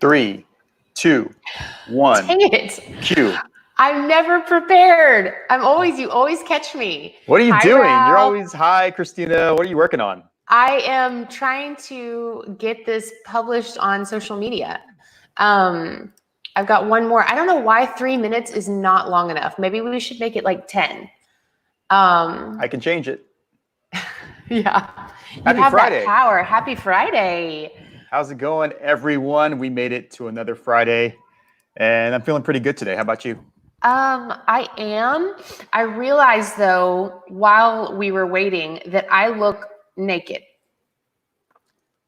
3, 2, 1. Dang it. Cue. I'm never prepared. You always catch me. What are you doing? Ralph. You're always, hi, Christina. What are you working on? I am trying to get this published on social media. I've got one more. I don't know why 3 minutes is not long enough. Maybe we should make it like 10. I can change it. Yeah. Happy Friday. That power. Happy Friday. How's it going, everyone? We made it to another Friday, and I'm feeling pretty good today. How about you? I am. I realized, though, while we were waiting, that I look naked.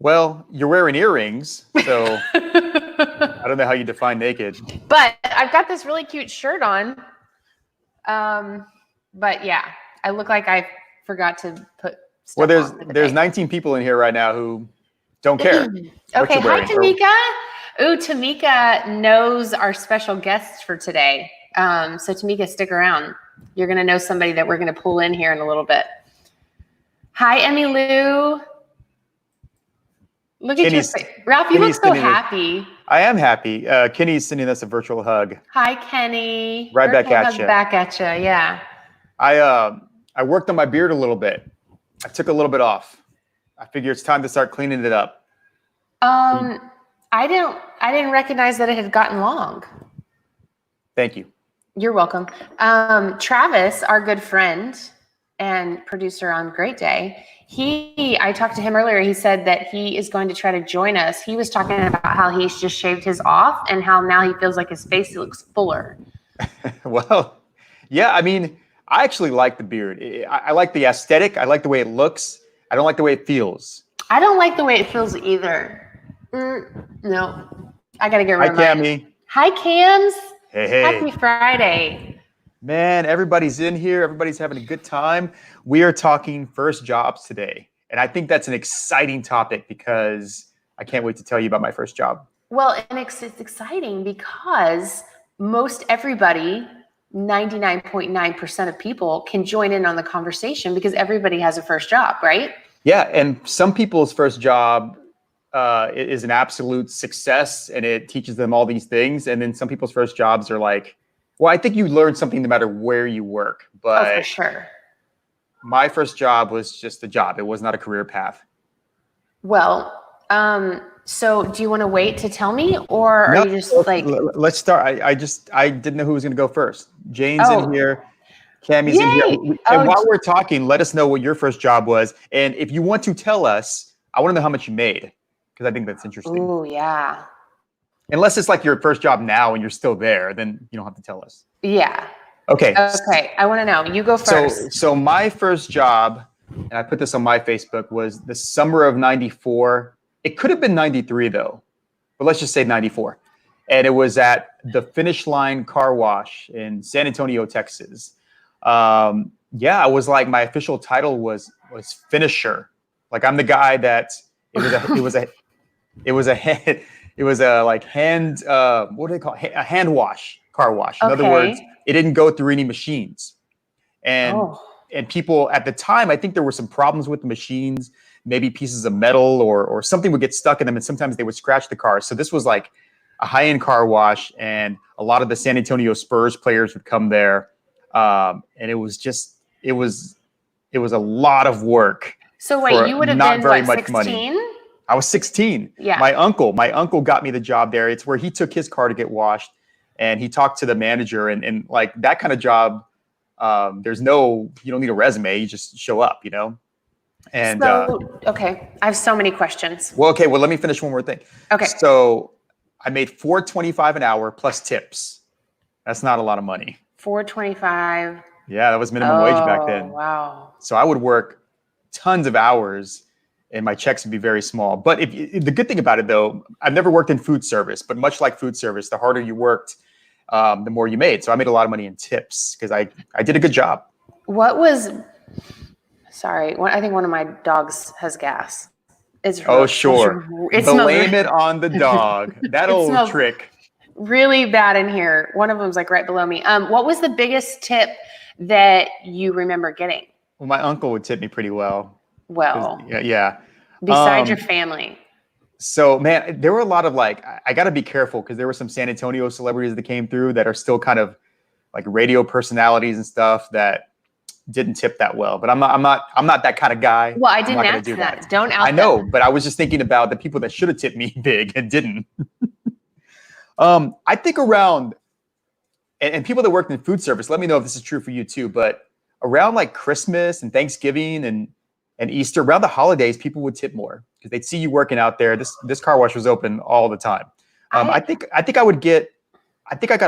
Well, you're wearing earrings, so I don't know how you define naked. But I've got this really cute shirt on. But yeah, I look like I forgot to put stuff Well, on there's 19 people in here right now who don't care. Okay, hi, Tamika. Ooh, Tamika knows our special guests for today. So Tamika, stick around. You're going to know somebody that we're going to pull in here in a little bit. Hi, Emmy Lou. Look at your face. Ralph, you look so happy. I am happy. Kenny's sending us a virtual hug. Hi, Kenny. Right back at you. Back at you, yeah. I worked on my beard a little bit. I took a little bit off. I figure it's time to start cleaning it up. I didn't recognize that it had gotten long. Thank you. You're welcome. Travis, our good friend and producer on Great Day, I talked to him earlier. He said that he is going to try to join us. He was talking about how he's just shaved his off and how now he feels like his face looks fuller. Well, yeah, I mean, I actually like the beard. I like the aesthetic. I like the way it looks. I don't like the way it feels. I don't like the way it feels either. No, I got to get rid of mine. Hi, Cammy. Hi, Cams. Hey. Happy Friday. Man, everybody's in here. Everybody's having a good time. We are talking first jobs today. And I think that's an exciting topic because I can't wait to tell you about my first job. Well, and it's exciting because most everybody, 99.9% of people can join in on the conversation because everybody has a first job, right? Yeah. And some people's first job is an absolute success and it teaches them all these things. And then some people's first jobs are like, well, I think you learn something no matter where you work. But Oh, for sure. my first job was just a job. It was not a career path. Well, so do you want to wait to tell me, or are No, you just like, let's start. I didn't know who was going to go first. Jane's Oh. in here. Cammy's in here. Yay! And Oh, while we're talking, let us know what your first job was. And if you want to tell us, I want to know how much you made because I think that's interesting. oh yeah. Unless it's like your first job now and you're still there, then you don't have to tell us. Yeah. Okay. Okay. I want to know. You go first. So my first job, and I put this on my Facebook, was the summer of '94. It could have been '93 though, but let's just say '94. And it was at the Finish Line Car Wash in San Antonio, Texas. Yeah, I was like, my official title was finisher. Like I'm the guy that it was a like hand what do they call it? A hand wash, car wash. In other words, it didn't go through any machines. And people at the time, I think there were some problems with the machines, maybe pieces of metal or something would get stuck in them, and sometimes they would scratch the car. So this was like a high-end car wash, and a lot of the San Antonio Spurs players would come there. And it was a lot of work. So wait, you would have not been very what, much 16? money. I was 16. Yeah. My uncle got me the job there. It's where he took his car to get washed, and he talked to the manager, and like that kind of job. You don't need a resume. You just show up, you know? And okay. I have so many questions. Well, let me finish one more thing. Okay. So I made $4.25 an hour plus tips. That's not a lot of money. $4.25. Yeah, that was minimum wage back then. Wow. So I would work tons of hours and my checks would be very small. But the good thing about it though, I've never worked in food service, but much like food service, the harder you worked, the more you made. So I made a lot of money in tips because I did a good job. I think one of my dogs has gas. Sure. Blame it on the dog. That old trick. Really bad in here. One of them's like right below me. What was the biggest tip that you remember getting? Well, my uncle would tip me pretty well. Well, yeah. Besides your family. So, man, there were a lot of I got to be careful because there were some San Antonio celebrities that came through that are still kind of like radio personalities and stuff that didn't tip that well. But I'm not that kind of guy. Well, I didn't ask that. Don't out. I know, but I was just thinking about the people that should have tipped me big and didn't. I think around, and people that worked in food service, let me know if this is true for you too, but around like Christmas and Thanksgiving and Easter, around the holidays, people would tip more because they'd see you working out there. This car wash was open all the time. I think I got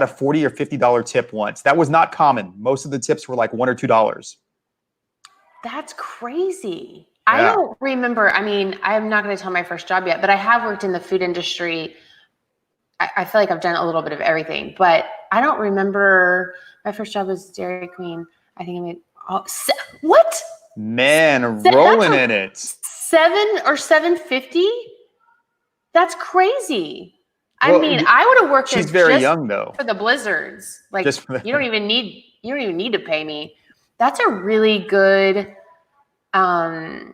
a $40 or $50 tip once. That was not common. Most of the tips were like $1 or $2. That's crazy. Yeah. I don't remember. I mean, I'm not going to tell my first job yet, but I have worked in the food industry. I feel like I've done a little bit of everything, but I don't remember. My first job was Dairy Queen. I think I made what? Man, rolling in it. $7 or $7.50? That's crazy. Well, I mean, I would have worked. She's very young though. For the blizzards, like you don't even need to pay me. That's a really good. Yeah,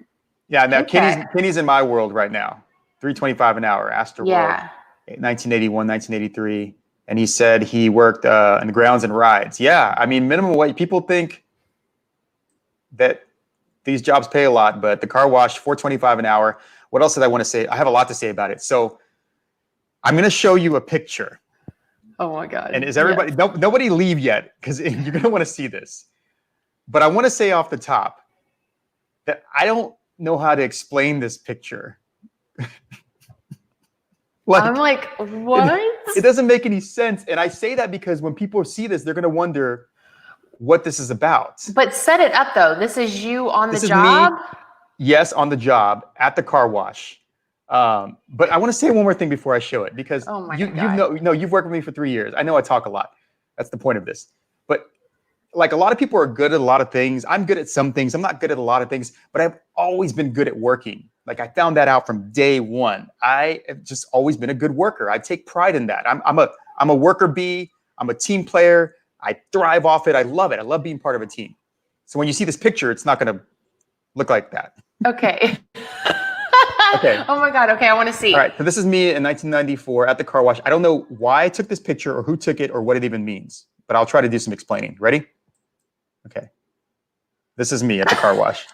now Kenny's in my world right now. $3.25 an hour. Astor World. 1981, 1983, and he said he worked in the grounds and rides. Yeah, I mean, minimum wage. People think that these jobs pay a lot, but the car wash, $4.25 an hour. What else did I want to say? I have a lot to say about it. So I'm going to show you a picture. Oh my God. And is everybody, nobody leave yet because you're going to want to see this. But I want to say off the top that I don't know how to explain this picture. I'm like, what? It doesn't make any sense. And I say that because when people see this, they're going to wonder what this is about. But set it up though. This is you on the job? This is me, yes, on the job at the car wash. But I want to say one more thing before I show it because you've worked with me for 3 years. I know I talk a lot. That's the point of this. But like a lot of people are good at a lot of things. I'm good at some things. I'm not good at a lot of things, but I've always been good at working. Like I found that out from day one. I have just always been a good worker. I take pride in that. I'm a worker bee. I'm a team player. I thrive off it. I love it. I love being part of a team. So when you see this picture, it's not going to look like that. Okay. Okay. Oh my God. Okay. I want to see. All right. So this is me in 1994 at the car wash. I don't know why I took this picture or who took it or what it even means, but I'll try to do some explaining. Ready? Okay. This is me at the car wash.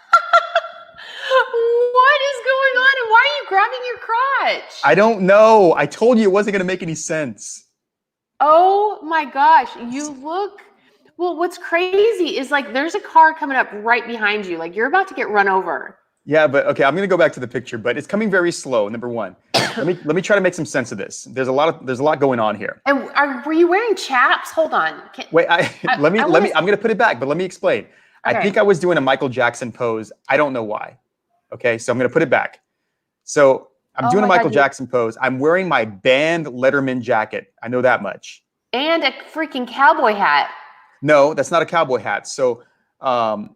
What is going on? And why are you grabbing your crotch? I don't know. I told you it wasn't going to make any sense. Oh my gosh. You look, well, what's crazy is like there's a car coming up right behind you. Like you're about to get run over. Yeah, but okay, I'm going to go back to the picture, but it's coming very slow. Number one, let me try to make some sense of this. There's a lot going on here. And were you wearing chaps? Hold on. Wait, I'm going to put it back, but let me explain. Okay. I think I was doing a Michael Jackson pose. I don't know why. Okay, so I'm going to put it back. So I'm doing a Michael Jackson pose. I'm wearing my band Letterman jacket. I know that much. And a freaking cowboy hat. No, that's not a cowboy hat. So I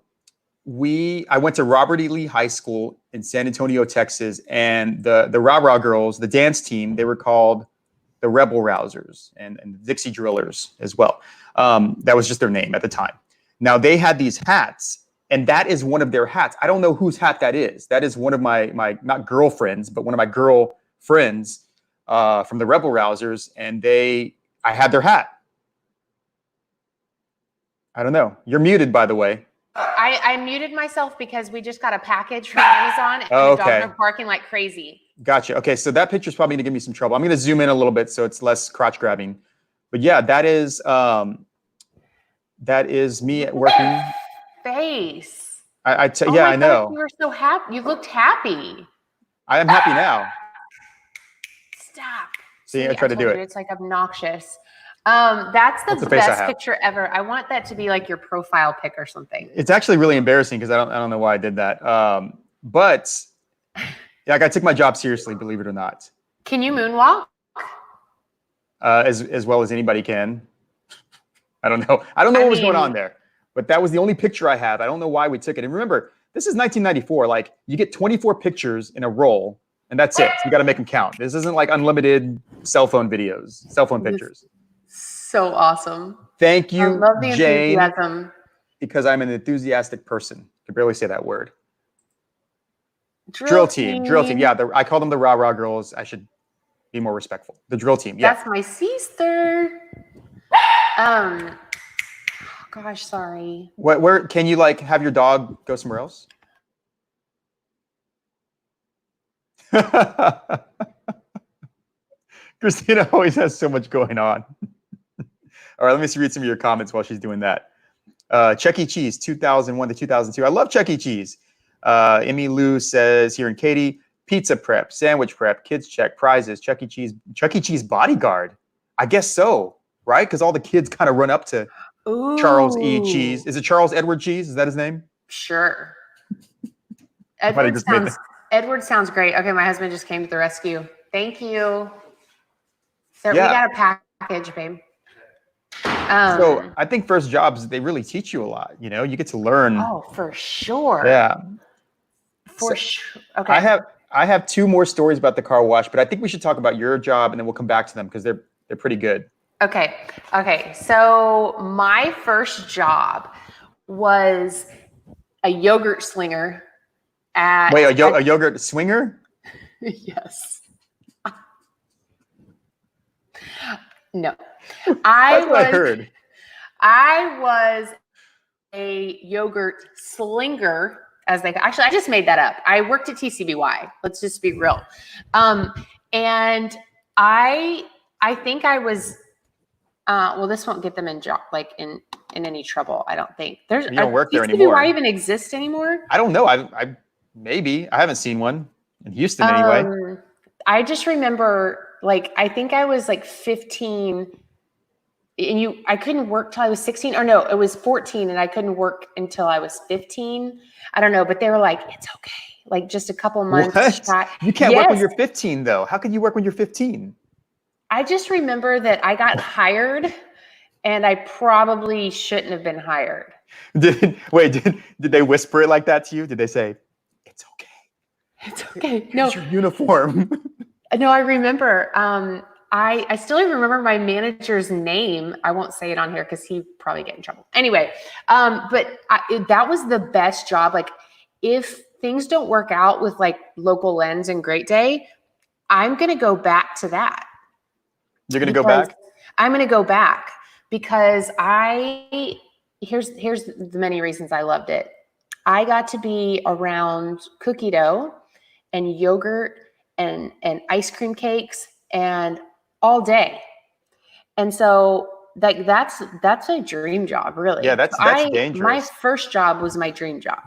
went to Robert E. Lee High School in San Antonio, Texas, and the Rah Rah girls, the dance team, they were called the Rebel Rousers and the Dixie Drillers as well. That was just their name at the time. Now they had these hats, and that is one of their hats. I don't know whose hat that is. That is one of my not girlfriends, but one of my girl friends from the Rebel Rousers, and I had their hat. I don't know. You're muted, by the way. I muted myself because we just got a package from Amazon and the dogs are barking like crazy. Gotcha. Okay, so that picture's probably gonna give me some trouble. I'm gonna zoom in a little bit so it's less crotch grabbing. But yeah, that is me working. Face. I know. God, you were so happy. You looked happy. I am happy now. Stop. See, I tried to do it. It's like obnoxious. That's the best picture ever. I want that to be like your profile pic or something. It's actually really embarrassing because I don't know why I did that. But like I took my job seriously, believe it or not. Can you moonwalk? As well as anybody can. I don't know. I don't know what was going on there, but that was the only picture I have. I don't know why we took it. And remember, this is 1994. Like you get 24 pictures in a roll, and that's it. You got to make them count. This isn't like unlimited cell phone pictures. So awesome. Thank you, I love the Jane, enthusiasm. because I'm an enthusiastic person. I can barely say that word. Drill team. Yeah, I call them the Rah Rah girls. I should be more respectful. The drill team. Yeah. That's my sister. Gosh, sorry. Where can you like have your dog go somewhere else? Christina always has so much going on. All right, let me read some of your comments while she's doing that. Chuck E. Cheese, 2001 to 2002. I love Chuck E. Cheese. Emmy Lou says here in Katy, pizza prep, sandwich prep, kids check, prizes, Chuck E. Cheese bodyguard. I guess so, right? Because all the kids kind of run up to Charles E. Cheese. Is it Charles Edward Cheese? Is that his name? Sure. Edward sounds great. Okay, my husband just came to the rescue. Thank you. So we got a package, babe. So I think first jobs, they really teach you a lot. You know, you get to learn. Oh, for sure. Yeah. For sure. Okay. I have two more stories about the car wash, but I think we should talk about your job and then we'll come back to them because they're pretty good. Okay. So my first job was a yogurt slinger at a yogurt swinger? Yes. No. I heard. I was a yogurt slinger, as they actually. I just made that up. I worked at TCBY. Let's just be real. And I think I was. Well, this won't get them in any trouble. I don't think. You don't work there anymore. TCBY even exist anymore? I don't know. I haven't seen one in Houston anyway. I just remember. I think I was 15 and I couldn't work till I was 16 or no, it was 14 and I couldn't work until I was 15. I don't know, but they were like, it's okay. Just a couple months. What? You can't work when you're 15 though. How can you work when you're 15? I just remember that I got hired And I probably shouldn't have been hired. Did they whisper it like that to you? Did they say, "It's okay. It's okay"? Here's your uniform. No, I remember. I still even remember my manager's name. I won't say it on here because he'd probably get in trouble. Anyway, but that was the best job. Like, if things don't work out with like Local Lens and Great Day, I'm going to go back to that. You're going to go back? I'm going to go back because here's the many reasons I loved it. I got to be around cookie dough and yogurt and ice cream cakes and all day. And so like that's a dream job, really. Yeah, that's dangerous. My first job was my dream job.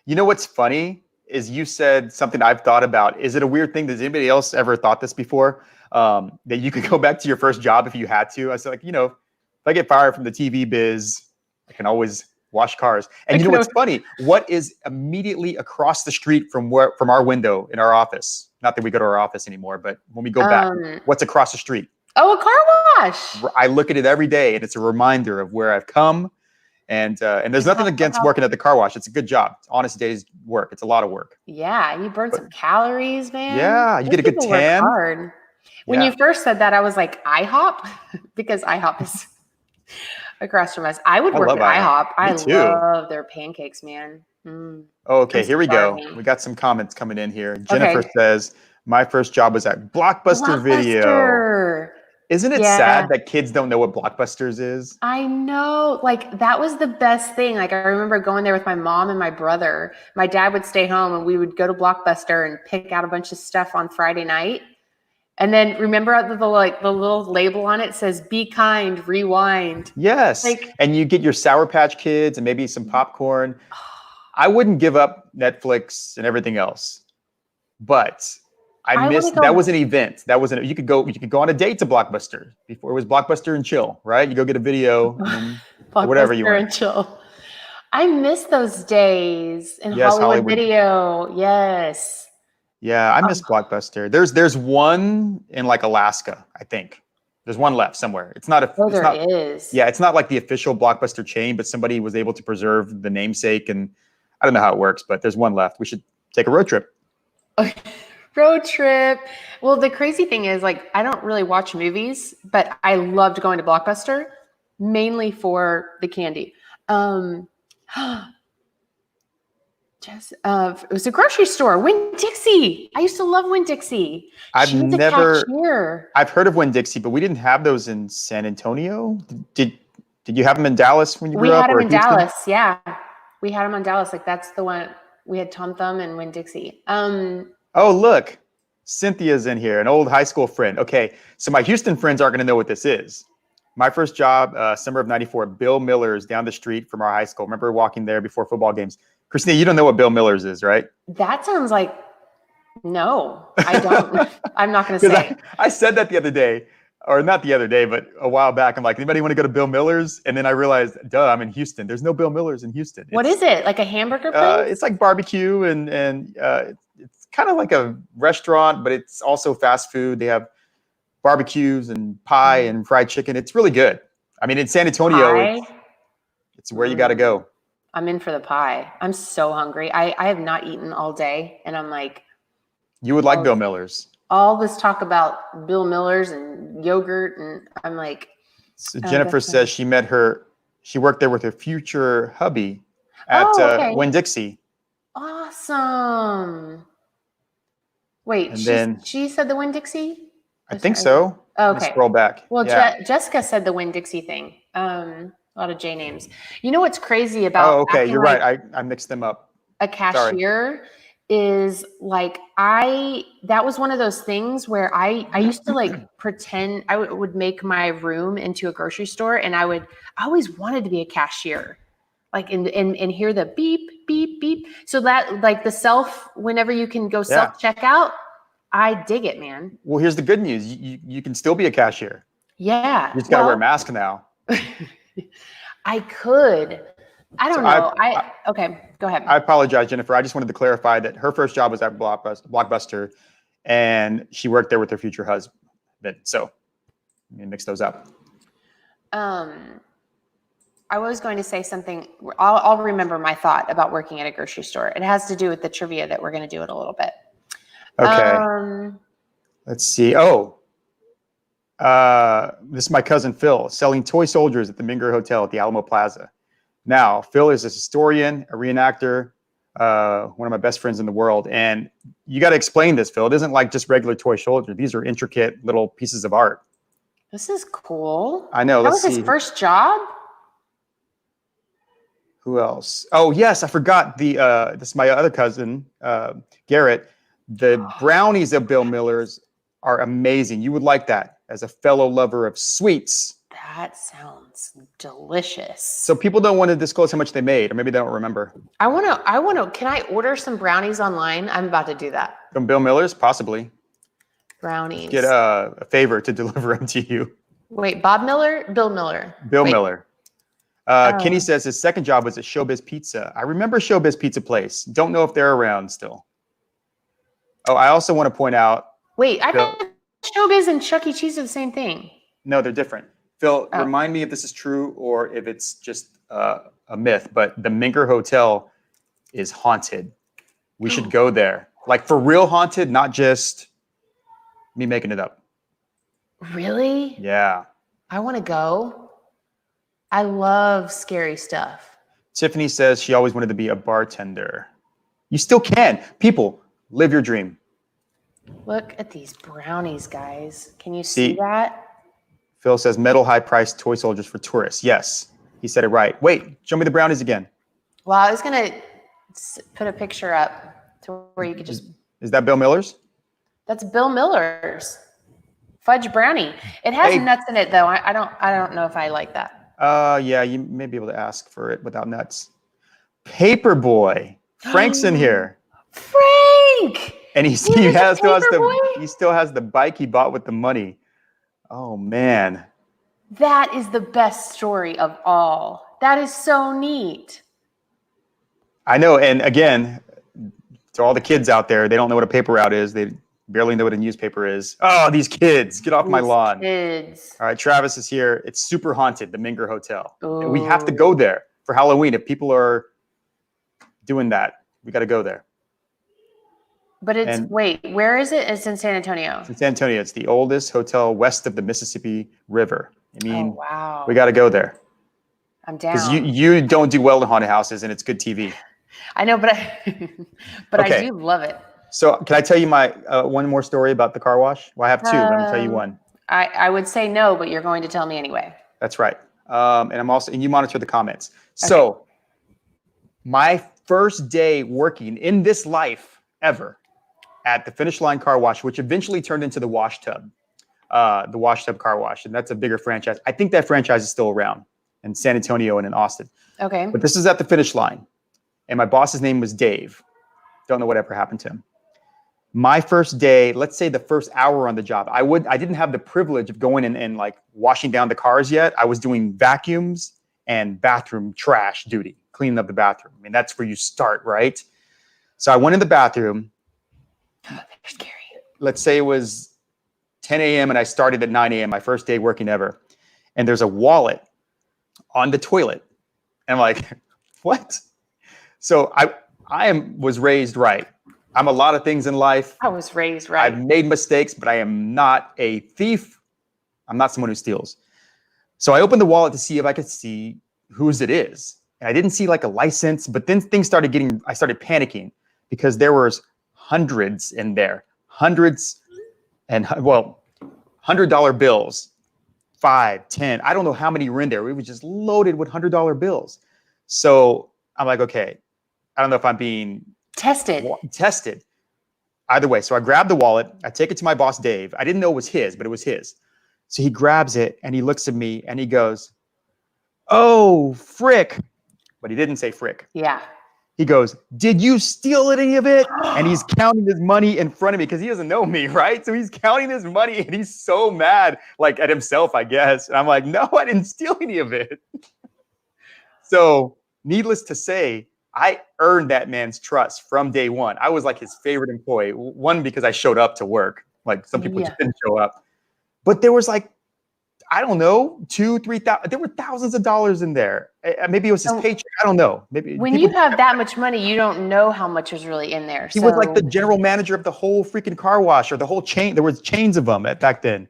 You know what's funny is you said something I've thought about. Is it a weird thing? Does anybody else ever thought this before? That you could go back to your first job if you had to? I said, like, if I get fired from the TV biz, I can always wash cars. And you know what's funny? What is immediately across the street from our window in our office? Not that we go to our office anymore, but when we go back, what's across the street? Oh, a car wash. I look at it every day, and it's a reminder of where I've come. And there's nothing against working at the car wash. It's a good job. It's honest day's work. It's a lot of work. Yeah, you burn some calories, man. Yeah, you get a good tan. Work hard. When you first said that, I was like, IHOP? Because IHOP is across from us. I would work at IHOP. I love their pancakes, man. Okay, here we go. We got some comments coming in here. Jennifer says, my first job was at Blockbuster Video. Isn't it sad that kids don't know what Blockbusters is? I know. Like, that was the best thing. Like, I remember going there with my mom and my brother. My dad would stay home and we would go to Blockbuster and pick out a bunch of stuff on Friday night. And then remember the little label on it says, "Be kind, rewind." Yes. And you get your Sour Patch Kids and maybe some popcorn. I wouldn't give up Netflix and everything else. But I missed that was an event. You could go on a date to Blockbuster before it was Blockbuster and chill, right? You go get a video and whatever you want. And chill. I miss those days in Hollywood Video. Yes. Yeah, I miss Blockbuster. There's one in like Alaska, I think. There's one left somewhere. It's not is. Yeah, it's not like the official Blockbuster chain, but somebody was able to preserve the namesake, and I don't know how it works, but there's one left. We should take a road trip. Road trip. Well, the crazy thing is, like, I don't really watch movies, but I loved going to Blockbuster mainly for the candy. It was a grocery store, Winn-Dixie. I used to love Winn-Dixie. I've heard of Winn-Dixie, but we didn't have those in San Antonio. Did you have them in Dallas when you grew up? We had them in Dallas. Yeah, we had them in Dallas. Like, that's the one. We had Tom Thumb and Winn-Dixie. Oh, look, Cynthia's in here, an old high school friend. Okay, so my Houston friends aren't going to know what this is. My first job, summer of '94, Bill Miller's down the street from our high school. Remember walking there before football games. Christina, you don't know what Bill Miller's is, right? That sounds like, no, I don't. I'm not going to say. I said that the other day, or not the other day, but a while back. I'm like, anybody want to go to Bill Miller's? And then I realized, duh, I'm in Houston. There's no Bill Miller's in Houston. What is it? Like a hamburger place? It's like barbecue and it's kind of like a restaurant, but it's also fast food. They have barbecues and pie and fried chicken. It's really good. I mean, in San Antonio, it's where you got to go. I'm in for the pie. I'm so hungry. I have not eaten all day, and I'm like, you would like Bill Miller's. All this talk about Bill Miller's and yogurt, and I'm like. So Jennifer says she worked there with her future hubby at Winn-Dixie. Awesome. Wait, she said the Winn-Dixie? I think so. Okay. Scroll back. Well, Jessica said the Winn-Dixie thing. A lot of J names. You know what's crazy about? Oh, okay. You're right. I mixed them up. A cashier is like, that was one of those things where I used to like pretend I would make my room into a grocery store, and I always wanted to be a cashier, like and hear the beep, beep, beep. So that like whenever you can go self checkout, I dig it, man. Well, here's the good news. You can still be a cashier. Yeah. You just got to wear a mask now. I could. I don't know. Okay, go ahead. I apologize, Jennifer. I just wanted to clarify that her first job was at Blockbuster, and she worked there with her future husband. So let me mix those up. I was going to say something. I'll remember my thought about working at a grocery store. It has to do with the trivia that we're going to do in a little bit. Okay. Let's see. This is my cousin Phil selling toy soldiers at the Minger Hotel at the Alamo Plaza. Now, Phil is a historian, a reenactor, one of my best friends in the world. And you got to explain this, Phil. It isn't like just regular toy soldiers. These are intricate little pieces of art. This is cool. I know. That was his first job? Who else? Oh, yes. I forgot this is my other cousin, Garrett. The brownies of Bill Miller's are amazing. You would like that as a fellow lover of sweets. That sounds delicious. So people don't want to disclose how much they made, or maybe they don't remember. I want to, can I order some brownies online? I'm about to do that. From Bill Miller's? Possibly. Brownies. Get a favor to deliver them to you. Wait, Bob Miller? Bill Miller. Bill Miller. Kenny says his second job was at Showbiz Pizza. I remember Showbiz Pizza Place. Don't know if they're around still. Oh, I also want to point out. Wait, I thought Showbiz and Chuck E. Cheese are the same thing. No, they're different. Phil, remind me if this is true or if it's just a myth, but the Minger Hotel is haunted. We should go there. Like for real haunted, not just me making it up. Really? Yeah. I want to go. I love scary stuff. Tiffany says she always wanted to be a bartender. You still can. People, live your dream. Look at these brownies, guys. Can you see that? Phil says metal high-priced toy soldiers for tourists. Yes, he said it right. Wait, show me the brownies again. Well, I was going to put a picture up to where you could just... Is that Bill Miller's? That's Bill Miller's fudge brownie. It has nuts in it, though. I don't know if I like that. Yeah, you may be able to ask for it without nuts. Paperboy. Frank's in here. Frank! And he still has the bike he bought with the money. Oh, man. That is the best story of all. That is so neat. I know. And again, to all the kids out there, they don't know what a paper route is. They barely know what a newspaper is. Oh, these kids, get off my lawn. Kids. All right, Travis is here. It's super haunted, the Minger Hotel. And we have to go there for Halloween. If people are doing that, we got to go there. But wait, where is it? It's in San Antonio. It's in San Antonio. It's the oldest hotel west of the Mississippi River. I mean, wow. We got to go there. I'm down. Because you don't do well in haunted houses, and it's good TV. I know, but I do love it. So can I tell you my one more story about the car wash? Well, I have two, but I'm going to tell you one. I would say no, but you're going to tell me anyway. That's right. And you monitor the comments. Okay. So my first day working in this life ever at the Finish Line Car Wash, which eventually turned into the Wash Tub Car Wash. And that's a bigger franchise. I think that franchise is still around in San Antonio and in Austin. Okay. But this is at the Finish Line. And my boss's name was Dave. Don't know whatever happened to him. My first day, let's say the first hour on the job, I didn't have the privilege of going in and like washing down the cars yet. I was doing vacuums and bathroom trash duty, cleaning up the bathroom. I mean, that's where you start, right? So I went in the bathroom. They're scary. Let's say it was 10 a.m. and I started at 9 a.m., my first day working ever. And there's a wallet on the toilet. And I'm like, what? So I was raised right. I'm a lot of things in life. I was raised right. I've made mistakes, but I am not a thief. I'm not someone who steals. So I opened the wallet to see if I could see whose it is. And I didn't see like a license, but then I started panicking because there was hundreds in there. Hundreds and, well, $100 bills, 5, 10. I don't know how many were in there. It was just loaded with $100 bills. So I'm like, okay, I don't know if I'm being tested. Either way. So I grabbed the wallet. I take it to my boss, Dave. I didn't know it was his, but it was his. So he grabs it and he looks at me and he goes, "Oh, frick." But he didn't say frick. Yeah. He goes, "Did you steal any of it?" And he's counting his money in front of me because he doesn't know me, right? So he's counting his money and he's so mad, like at himself, I guess. And I'm like, "No, I didn't steal any of it." So needless to say, I earned that man's trust from day one. I was like his favorite employee. One, because I showed up to work. Like some people just didn't show up. But there was like, I don't know, 2,000, 3,000. There were thousands of dollars in there. Maybe it was his paycheck. I don't know. Maybe when you have that much money, you don't know how much is really in there. He was like the general manager of the whole freaking car wash, or the whole chain. There was chains of them back then.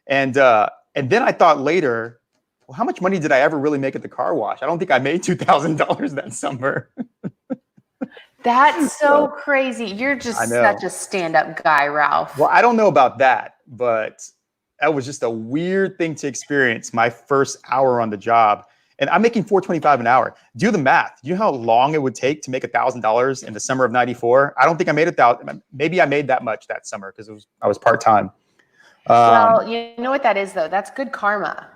And then I thought later, well, how much money did I ever really make at the car wash? I don't think I made $2,000 that summer. That's so crazy. You're just such a stand-up guy, Ralph. Well, I don't know about that, but that was just a weird thing to experience my first hour on the job. And I'm making $4.25 an hour. Do the math. You know how long it would take to make $1,000 in the summer of '94? I don't think I made $1,000. Maybe I made that much that summer because I was part-time. Well, you know what that is, though? That's good karma.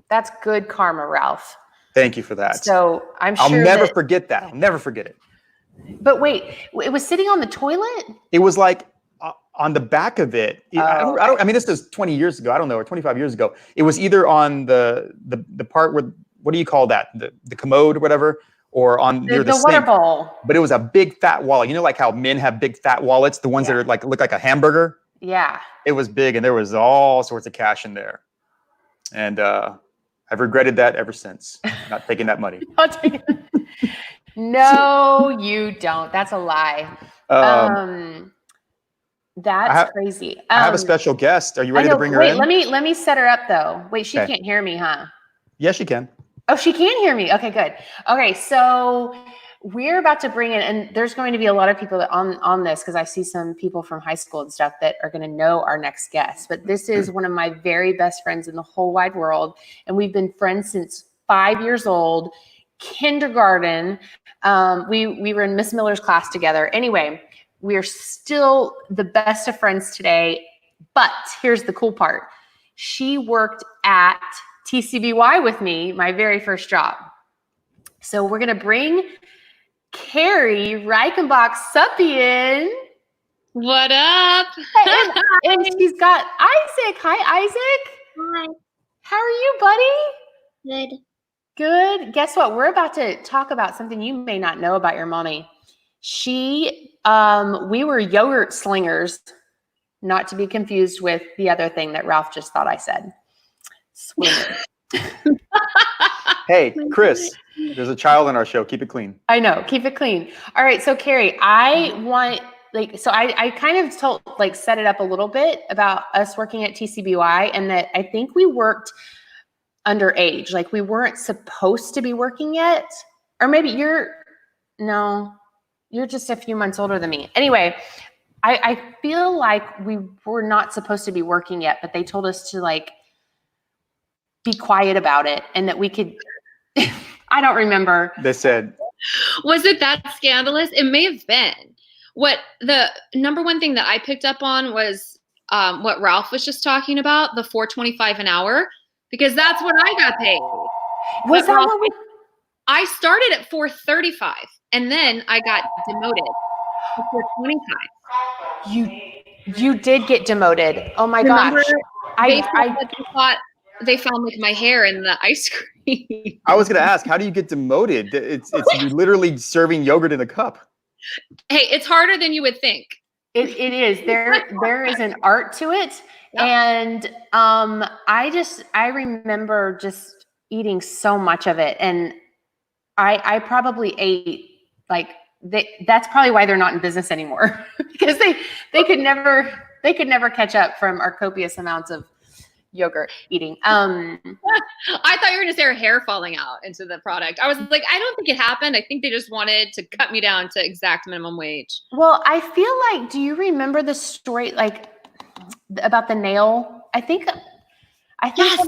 That's good karma, Ralph. Thank you for that. So I'm sure I'll never forget that. I'll never forget it. But wait, it was sitting on the toilet? It was like on the back of it. I mean, this is 20 years ago. I don't know, or 25 years ago. It was either on the part where, what do you call that? The commode or whatever, or on near the water sink. bowl. But it was a big fat wallet. You know, like how men have big fat wallets, the ones that are like look like a hamburger. Yeah. It was big, and there was all sorts of cash in there. And I've regretted that ever since. Not taking that money. No, you don't. That's a lie. That's crazy. I have a special guest. Are you ready to bring her in? Wait, let me set her up though. Wait, she can't hear me, huh? Yes, she can. Oh, she can hear me. Okay, good. Okay, so we're about to bring in, and there's going to be a lot of people that on this, because I see some people from high school and stuff that are going to know our next guest. But this is one of my very best friends in the whole wide world, and we've been friends since 5 years old, kindergarten. We were in Miss Miller's class together. Anyway, we're still the best of friends today. But here's the cool part: she worked at TCBY with me, my very first job. So we're going to bring Carrie Reichenbach-Suppy in. What up? and she's got Isaac. Hi, Isaac. Hi. How are you, buddy? Good. Good. Guess what? We're about to talk about something you may not know about your mommy. We were yogurt slingers, not to be confused with the other thing that Ralph just thought I said. Swingers. Hey, Chris, there's a child on our show. Keep it clean. I know. Keep it clean. All right. So Carrie, I kind of set it up a little bit about us working at TCBY, and that I think we worked underage. Like, we weren't supposed to be working yet. Or maybe you're just a few months older than me. Anyway, I feel like we were not supposed to be working yet, but they told us to be quiet about it, and that we could, I don't remember. They said. Was it that scandalous? It may have been. What the number one thing that I picked up on was what Ralph was just talking about, the $4.25 an hour, because that's what I got paid. Was that what we? I started at $4.35, and then I got demoted to $4.25. You did get demoted. Oh my Remember, gosh! They found my hair in the ice cream. I was going to ask, how do you get demoted? It's you're literally serving yogurt in a cup. Hey, it's harder than you would think. It is. There is an art to it. Yep. And I remember just eating so much of it. And I probably ate that's probably why they're not in business anymore, because they could never catch up from our copious amounts of yogurt eating. I thought you were going to say her hair falling out into the product. I was like, I don't think it happened. I think they just wanted to cut me down to exact minimum wage. Well, I feel like, do you remember the story about the nail? I think yes.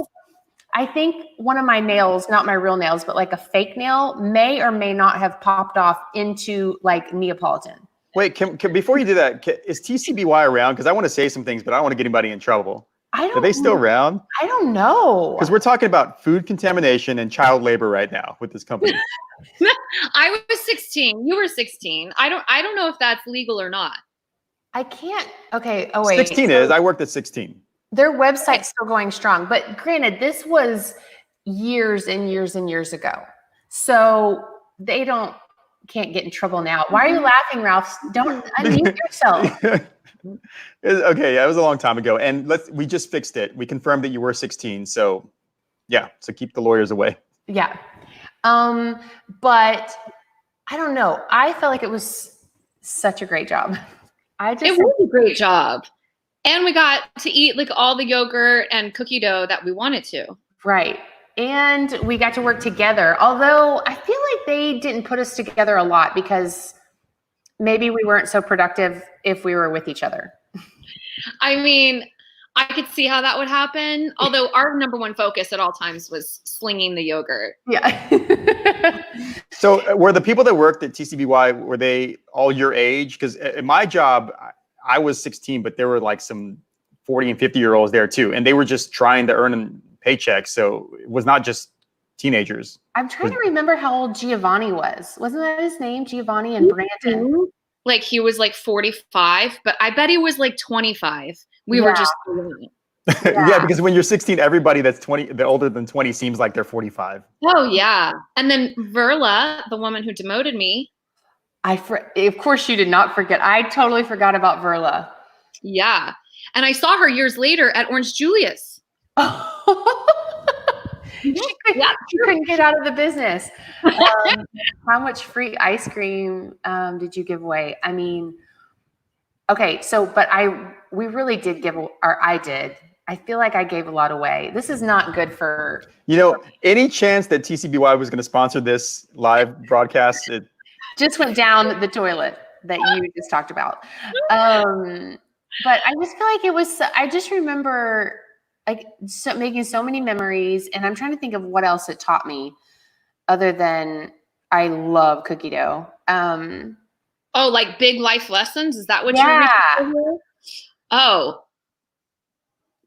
I think one of my nails, not my real nails, but a fake nail, may or may not have popped off into Neapolitan. Wait, before you do that, is TCBY around? Because I want to say some things, but I don't want to get anybody in trouble. Are they still around? I don't know. Because we're talking about food contamination and child labor right now with this company. I was 16. You were 16. I don't know if that's legal or not. I can't. Okay. Oh wait. 16 is. I worked at 16. Their website's still going strong, but granted, this was years and years and years ago. So they don't can't get in trouble now. Why are you laughing, Ralph? Don't unmute yourself. Okay, yeah, it was a long time ago, and we just fixed it. We confirmed that you were 16, so yeah, so keep the lawyers away. Yeah, but I don't know. I felt like it was such a great job. It was a great job, and we got to eat like all the yogurt and cookie dough that we wanted to. Right, and we got to work together. Although I feel like they didn't put us together a lot because maybe we weren't so productive if we were with each other. I mean, I could see how that would happen. Although our number one focus at all times was slinging the yogurt. Yeah. So were the people that worked at TCBY, were they all your age? Because at my job, I was 16, but there were like some 40 and 50-year-olds there too. And they were just trying to earn a paycheck. So it was not just teenagers. I'm trying to remember how old Giovanni was. Wasn't that his name? Giovanni and Brandon. Like he was like 45, but I bet he was like 25. We were just yeah, because when you're 16, everybody that's 20, the older than 20 seems like they're 45. Oh yeah. And then Verla, the woman who demoted me. Of course you did not forget. I totally forgot about Verla. Yeah. And I saw her years later at Orange Julius. She couldn't get out of the business. How much free ice cream did you give away? I mean, okay, so but we really did I did. I feel like I gave a lot away. This is not good for any chance that TCBY was going to sponsor this live broadcast? It just went down the toilet that you just talked about. But I just feel like I just remember making so many memories, and I'm trying to think of what else it taught me other than I love cookie dough. Oh, like big life lessons? Is that what you're Oh.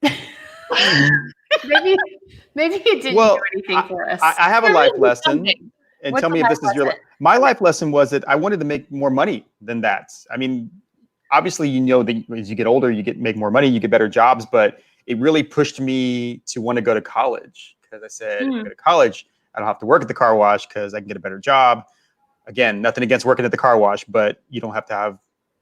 maybe it didn't do anything for us. I have a life lesson. And tell me if this is your life. My life lesson was that I wanted to make more money than that. I mean, obviously, that as you get older, you make more money, you get better jobs, but it really pushed me to want to go to college because I said, if I go to college, I don't have to work at the car wash because I can get a better job. Again, nothing against working at the car wash, but you don't have to have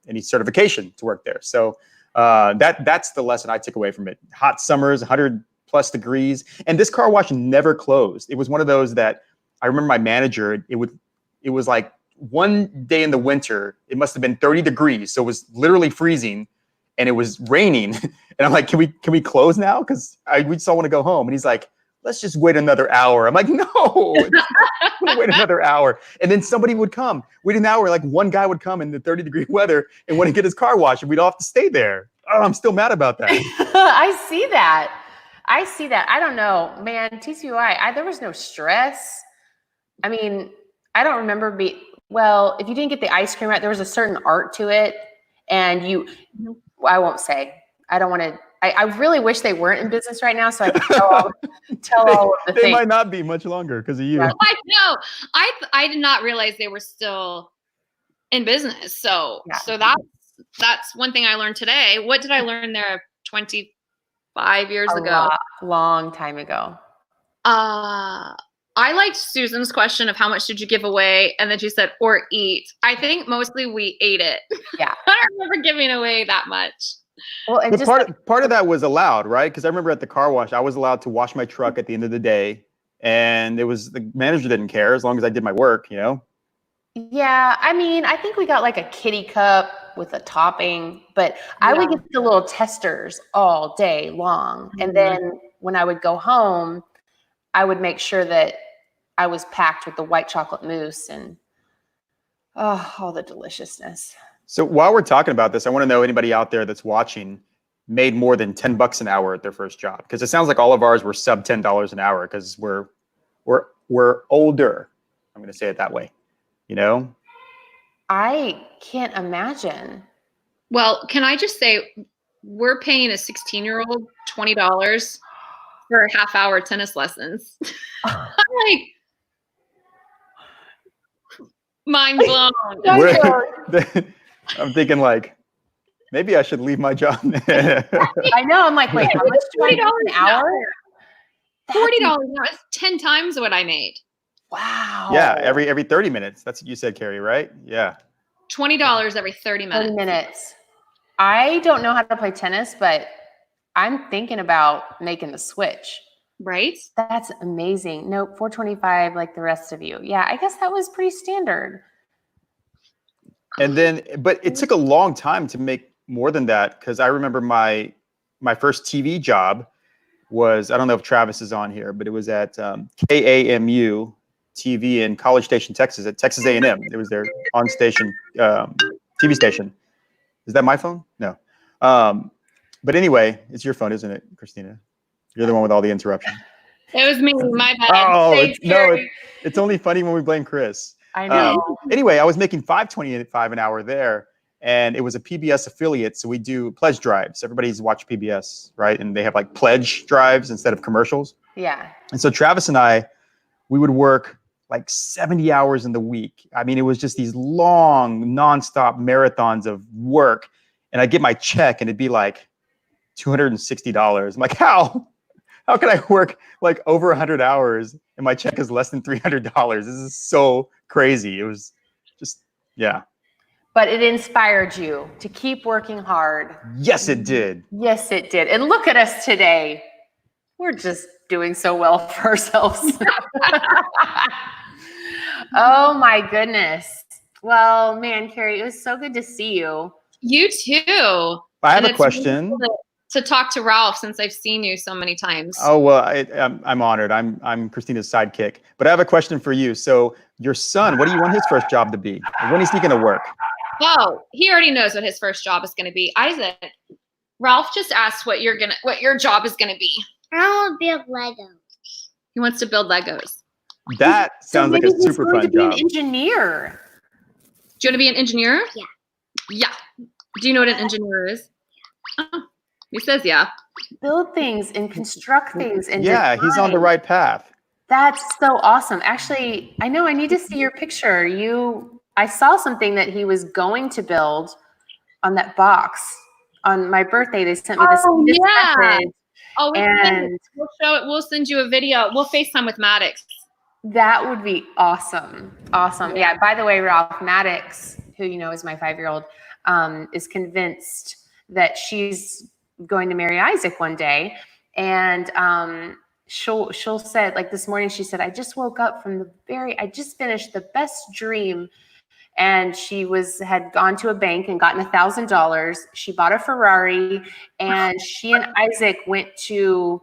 any certification to work there. So that's the lesson I took away from it. Hot summers, 100+ degrees. And this car wash never closed. It was one of those that I remember my manager, it was like one day in the winter, it must have been 30 degrees. So it was literally freezing. And it was raining, and I'm like, can we close now? Because we just all want to go home. And he's like, let's just wait another hour. I'm like, no, wait another hour. And then somebody would come. Wait an hour, like one guy would come in the 30-degree weather and want to get his car washed, and we'd all have to stay there. Oh, I'm still mad about that. I see that. I don't know, man. TCBY, there was no stress. I mean, I don't remember if you didn't get the ice cream right, there was a certain art to it, and I won't say. I don't want to. I really wish they weren't in business right now, so I can tell all of the things. They might not be much longer because of you. I know. I did not realize they were still in business. So that's one thing I learned today. What did I learn there 25 years ago? Long time ago. I liked Susan's question of how much did you give away, and then she said or eat. I think mostly we ate it. Yeah. I don't remember giving away that much. Well, and part of that was allowed, right? Because I remember at the car wash, I was allowed to wash my truck at the end of the day, and the manager didn't care as long as I did my work, Yeah, I mean, I think we got like a kitty cup with a topping, but I would get the little testers all day long, and then when I would go home, I would make sure that I was packed with the white chocolate mousse and all the deliciousness. So while we're talking about this, I want to know anybody out there that's watching made more than $10 an hour at their first job, because it sounds like all of ours were sub $10 an hour because we're older. I'm going to say it that way. I can't imagine. Well, can I just say we're paying a 16-year-old $20 for half-hour tennis lessons. I'm like, mind blown. I'm thinking like, maybe I should leave my job. I know. I'm like, wait, how much? $20 an hour? $40 an hour. That's 10 times what I made. Wow. Yeah, every 30 minutes. That's what you said, Carrie, right? Yeah. $20 every 30 minutes. 30 minutes. I don't know how to play tennis, but I'm thinking about making the switch. Right? That's amazing. Nope, $4.25 like the rest of you. Yeah, I guess that was pretty standard. And then, but it took a long time to make more than that, because I remember my first TV job was, I don't know if Travis is on here, but it was at KAMU TV in College Station, Texas, at Texas A&M. It was their on-station TV station. Is that my phone? No. But anyway, it's your phone, isn't it, Christina? You're the one with all the interruptions. It was me, my bad. Oh, it's only funny when we blame Chris. I know. Anyway, I was making $5.25 an hour there, and it was a PBS affiliate, so we do pledge drives. Everybody's watched PBS, right? And they have like pledge drives instead of commercials. Yeah. And so Travis and I, we would work like 70 hours in the week. I mean, it was just these long, nonstop marathons of work. And I'd get my check and it'd be like $260. I'm like, how can I work like over 100 hours and my check is less than $300? This is so crazy. It was just, yeah. But it inspired you to keep working hard. Yes, it did. Yes, it did. And look at us today. We're just doing so well for ourselves. Oh my goodness. Well, man, Carrie, it was so good to see you. You too. I have a question. Really to talk to Ralph, since I've seen you so many times. Oh, well, I'm honored. I'm Christina's sidekick. But I have a question for you. So your son, what do you want his first job to be? When is he going to work? Oh, he already knows what his first job is going to be. Isaac, Ralph just asked what your job is going to be. I want to build Legos. He wants to build Legos. That sounds like a super fun job. Be an engineer. Do you want to be an engineer? Yeah. Yeah. Do you know what an engineer is? Oh, he says yeah. Build things and construct things. And yeah, design. He's on the right path. That's so awesome. Actually, I know I need to see your picture. I saw something that he was going to build on that box. On my birthday, they sent me this message. Oh, we'll show it. We'll send you a video. We'll FaceTime with Maddox. That would be awesome. Awesome. Yeah. By the way, Ralph, Maddox, who you know is my 5-year-old, is convinced that she's going to marry Isaac one day. And she'll said, like this morning, she said, I just woke up from I just finished the best dream. And she had gone to a bank and gotten $1,000. She bought a Ferrari, and she and Isaac went to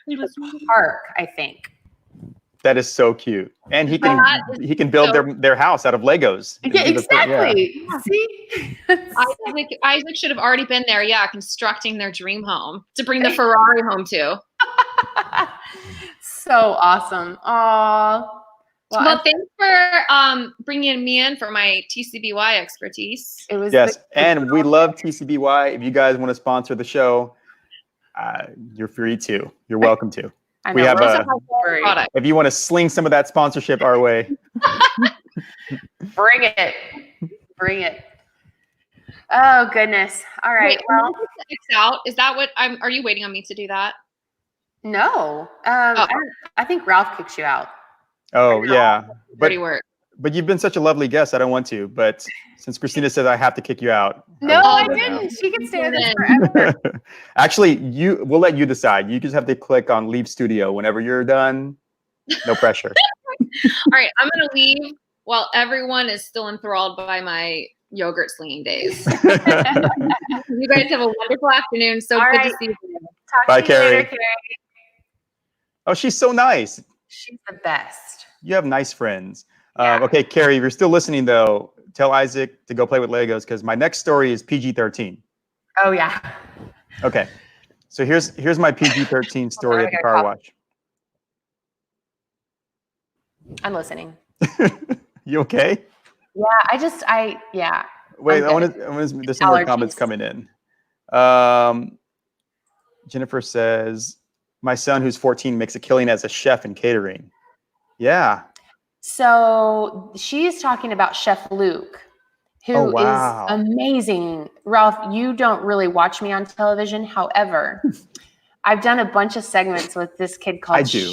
the park, I think. That is so cute. And he can build their house out of Legos. Yeah, exactly. Yeah. See? Isaac should have already been there, constructing their dream home to bring the Ferrari home to. So awesome. Aww. Well, thanks for bringing me in for my TCBY expertise. And we love TCBY. If you guys want to sponsor the show, you're free to. You're welcome to. We have product. If you want to sling some of that sponsorship our way. Bring it. Oh, goodness. All right. Well, out. Is that what are you waiting on me to do that? No. I think Ralph kicks you out. Oh, yeah. But you've been such a lovely guest. I don't want to. But since Christina says I have to kick you out. No, I didn't. She can stay with us forever. Actually, we'll let you decide. You just have to click on leave studio whenever you're done. No pressure. All right. I'm going to leave while everyone is still enthralled by my yogurt slinging days. You guys have a wonderful afternoon. So good to see you. Bye, Carrie. Oh, she's so nice. She's the best. You have nice friends. Yeah. Okay, Carrie, if you're still listening, though, tell Isaac to go play with Legos, because my next story is PG-13. Oh, yeah. Okay. So here's my PG-13 story at the car wash. I'm listening. You okay? Yeah, Wait, there's some more comments coming in. Jennifer says, my son, who's 14, makes a killing as a chef in catering. Yeah. So she's talking about Chef Luke, who is amazing. Ralph, you don't really watch me on television. However, I've done a bunch of segments with this kid called... I do.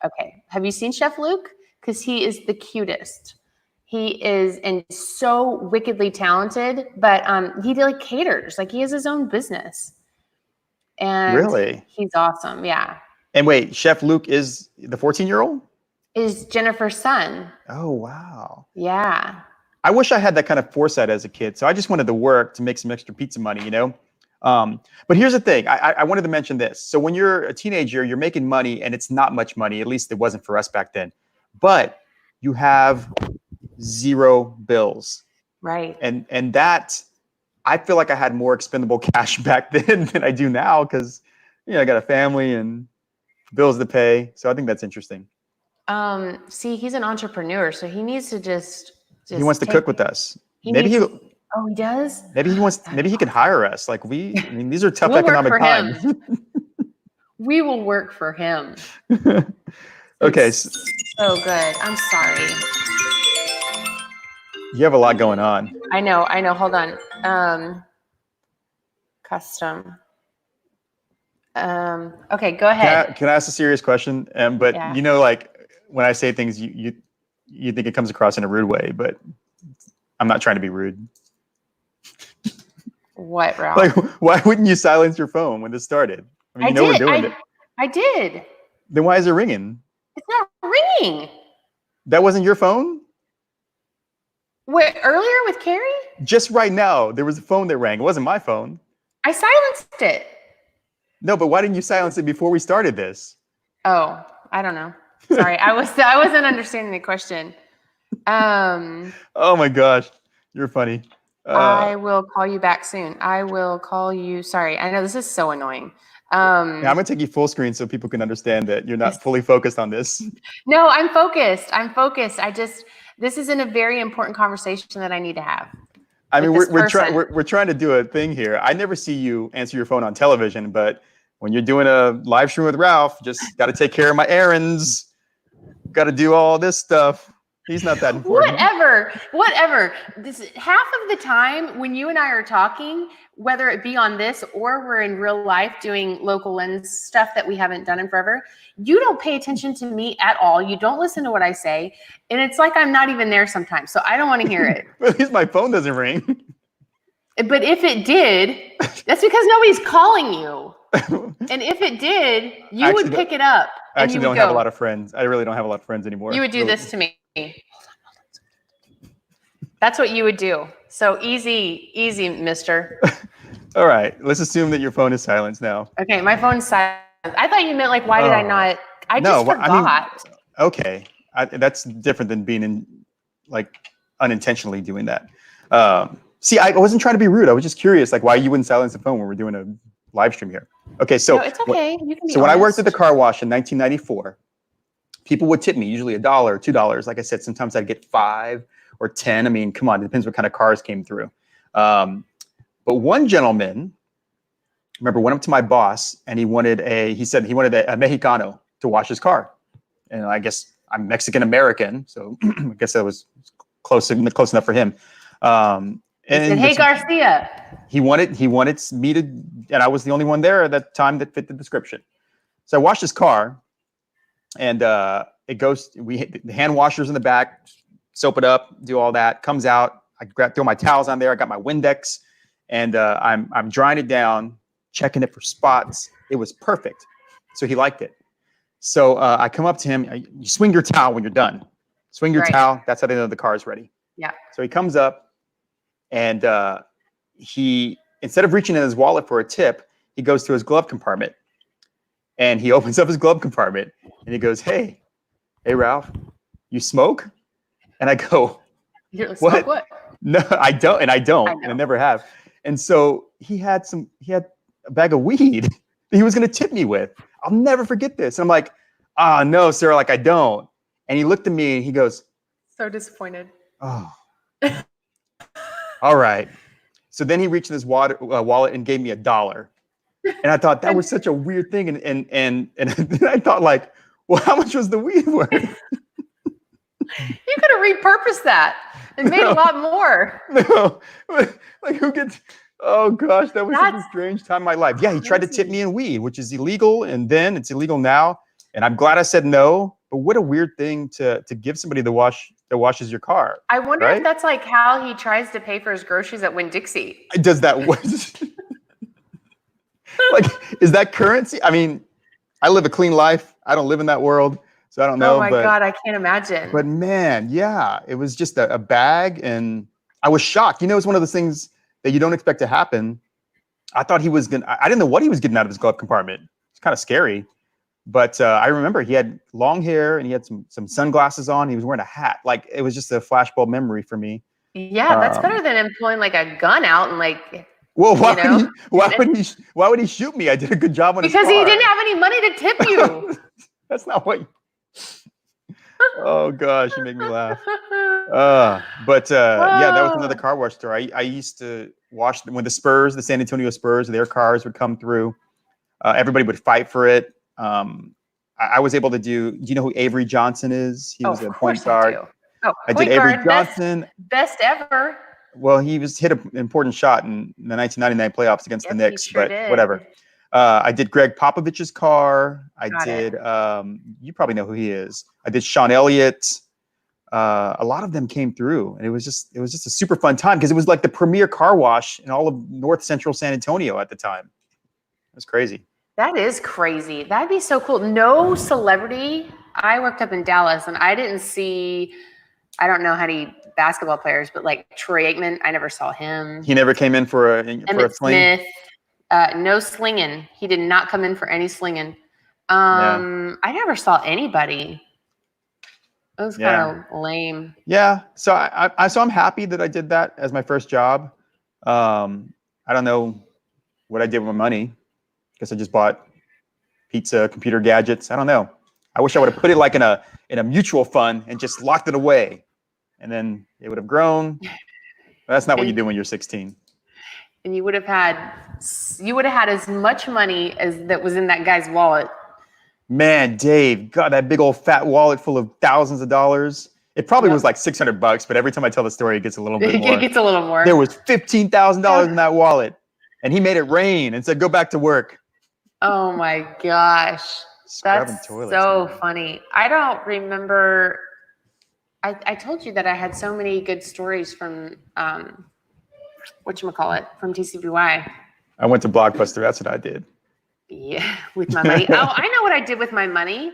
Okay. Have you seen Chef Luke? because he is the cutest. He is and so wickedly talented, but he like caters. Like he has his own business. And really, he's awesome. Yeah. And wait, Chef Luke is the 14-year-old? Is Jennifer's son. Oh, wow. Yeah. I wish I had that kind of foresight as a kid. So I just wanted to work to make some extra pizza money, you know? But here's the thing. I wanted to mention this. So when you're a teenager, you're making money and it's not much money. At least it wasn't for us back then. But you have zero bills. Right. And that, I feel like I had more expendable cash back then than I do now because, you know, I got a family and bills to pay. So I think that's interesting. See, he's an entrepreneur, so he needs to just he wants to cook with us. Oh, he does? Maybe he could hire us. Like these are tough economic times. We will work for him. Okay. So good. I'm sorry. You have a lot going on. I know. Hold on. Custom. Okay, go ahead. Can I ask a serious question? But yeah. You know, like when I say things, you think it comes across in a rude way, but I'm not trying to be rude. What, Ralph? Like, why wouldn't you silence your phone when this started? I mean, we're doing it. I did. Then why is it ringing? It's not ringing. That wasn't your phone? Wait, earlier with Carrie? Just right now, there was a phone that rang. It wasn't my phone. I silenced it. No, but why didn't you silence it before we started this? Oh, I don't know. Sorry, I wasn't understanding the question. Oh my gosh, you're funny. I will call you back soon. I will call you. Sorry, I know this is so annoying. I'm gonna take you full screen so people can understand that you're not fully focused on this. No, I'm focused. This is in a very important conversation that I need to have. I mean, we're trying to do a thing here. I never see you answer your phone on television, but when you're doing a live stream with Ralph, just got to take care of my errands. Got to do all this stuff. He's not that important. Whatever. Half of the time when you and I are talking, whether it be on this or we're in real life doing local lens stuff that we haven't done in forever, you don't pay attention to me at all. You don't listen to what I say. And it's like I'm not even there sometimes. So I don't want to hear it. At least my phone doesn't ring. But if it did, that's because nobody's calling you. And if it did, you would pick it up. I actually don't have a lot of friends. I really don't have a lot of friends anymore. You would do this to me. That's what you would do. So easy, mister. All right. Let's assume that your phone is silenced now. Okay, my phone's silent. I thought you meant like, why did I not? I just forgot. I mean, okay. That's different than being unintentionally doing that. See, I wasn't trying to be rude. I was just curious, like why you wouldn't silence the phone when we're doing a live stream here. Okay, so no, it's okay. You can be when I worked at the car wash in 1994, people would tip me usually $1 or $2. Like I said, sometimes I'd get 5 or 10. I mean, come on, it depends what kind of cars came through. But one gentleman, remember, went up to my boss and he said he wanted a Mexicano to wash his car. And I guess I'm Mexican American, so I guess that was close enough for him. And he said, hey, Garcia. He wanted me to, and I was the only one there at that time that fit the description. So I washed his car, and it goes. We hit the hand washers in the back, soap it up, do all that. Comes out. I throw my towels on there. I got my Windex, and I'm drying it down, checking it for spots. It was perfect. So he liked it. So I come up to him. You swing your towel when you're done. Swing your towel. That's how they know the car is ready. Yeah. So he comes up. And he, instead of reaching in his wallet for a tip, he goes to his glove compartment and he opens up his glove compartment and he goes, hey, Ralph, you smoke? And I go, what? No, I don't. And I don't. And I never have. And so he had a bag of weed that he was going to tip me with. I'll never forget this. And I'm like, no, sir. Like, I don't. And he looked at me and he goes, so disappointed. Oh. All right. So then he reached in his wallet and gave me $1. And I thought that was such a weird thing. And then I thought, like, well, how much was the weed worth? You could have repurposed that and made a lot more. No, like who gets? Oh gosh, that was such a strange time in my life. Yeah, he tried to tip me in weed, which is illegal, and then it's illegal now. And I'm glad I said no. But what a weird thing to give somebody that washes your car. I wonder right? if that's like how he tries to pay for his groceries at Winn-Dixie. Does that like, is that currency? I mean, I live a clean life. I don't live in that world, so I don't know. Oh my God, I can't imagine. But man, yeah, it was just a bag, and I was shocked. You know, it's one of those things that you don't expect to happen. I thought he was gonna. I didn't know what he was getting out of his glove compartment. It's kind of scary. But I remember he had long hair and he had some sunglasses on. He was wearing a hat. Like, it was just a flashbulb memory for me. Yeah, that's better than him pulling like a gun out and like. Well, why would he shoot me? I did a good job on his car. Because he didn't have any money to tip you. That's not what. Oh gosh, you make me laugh. Yeah, that was another car wash store. I used to wash when the San Antonio Spurs, their cars would come through. Everybody would fight for it. I was able to do. Do you know who Avery Johnson is? He was a point guard. I did Avery Johnson. Best ever. Well, he hit an important shot in the 1999 playoffs against the Knicks, sure but did. whatever. I did Greg Popovich's car. I did. You probably know who he is. I did Sean Elliott. A lot of them came through, and it was just a super fun time because it was like the premier car wash in all of North Central San Antonio at the time. It was crazy. That is crazy. That'd be so cool. No celebrity. I worked up in Dallas, and I didn't see. I don't know how many basketball players, but like Troy Aikman, I never saw him. He never came in for a sling. Smith, no slinging. He did not come in for any slinging. I never saw anybody. It was kind of lame. Yeah. So I'm happy that I did that as my first job. I don't know what I did with my money. Guess I just bought pizza, computer gadgets. I don't know. I wish I would have put it like in a mutual fund and just locked it away, and then it would have grown. But that's not what you do when you're 16. And you would have had as much money as that was in that guy's wallet. Man, Dave, God, that big old fat wallet full of thousands of dollars. It probably was like $600, but every time I tell the story, it gets a little bit more. It gets a little more. There was $15,000 in that wallet, and he made it rain and said, "Go back to work." Oh my gosh. That's toilets, so man. funny. I don't remember. I told you that I had so many good stories from whatchamacallit, from TCBY. I went to Blockbuster. That's what I did. Yeah, with my money. Oh, I know what I did with my money.